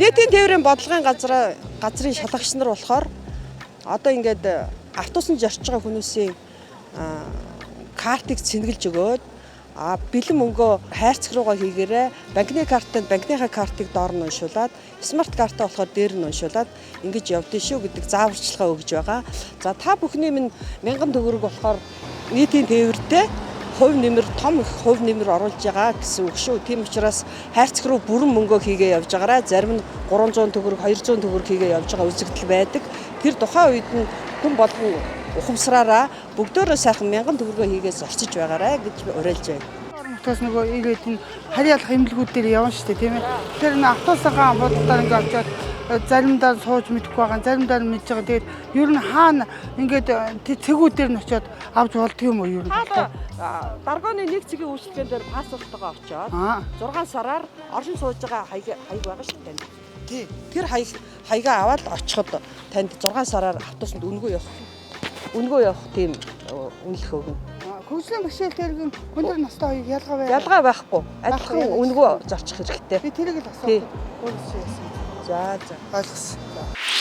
Нийтийн тээврийн бодлогын газрын шалгагч нар болохоор одоо ингээд автобусанд зорж байгаа хүмүүсийн картыг цэнгэлж өгөөд бэлэн мөнгөө хайрцаг руугаа хийгээрээ банкны картанд банкныхаа картыг доор нь уншуулад смарт картаа болохоор дээр нь уншуулад ингэж явдсан шүү гэдэг зааварчилгаа өгж байгаа. За та бүхний минь 1000 төгрөг болохоор нийтийн тээвэртэй хувь нэмэр том хувь нэмэр оруулж байгаа гэсэн үг шүү. Тийм учраас хайрцаг руу бүрэн мөнгөө хийгээ явж байгаараа зарим нь 300 төгрөг 200 төгрөг хийгээ явж байгаа үзэгдэл байдаг. Тэр тухайн үед нь хүн болгон ухамсараараа бүгдөө сайхан 1000 төгрөгөө хийгээс орчиж байгаарай гэж уриалж байна. Автобус нөгөө игээд энэ харьяалах эмнэлгүүд дээр явна шүү дээ тийм ээ. Тэгэхээр энэ автобусынхаа бодлоор ингээд очиод заримдаа сууж мэдэхгүй байгаа, заримдаа мэдж байгаа. Тэгээд ер нь хаана ингээд цэгүүдээр нь очиод авч болдго юм уу ер нь? Даргооны нэг цэгийн үйлчлэгэн дээр паспорттойгоо очиод 6 сараар оршин сууж байгаа хаяг байгаа шүү дээ. Тий. Тэр хаягаа аваад очиход танд 6 сараар автобусанд үнэгүй явах тийм үнэлэх өгнө. Хөгжлийн бэрхшээлтэй өндөр настай хоёрыг ялгаа байна. Ялгаа байхгүй. Адилхан үнэгүй зорчих хэрэгтэй. Би тэрийг л асуух. За. Ойлгосон.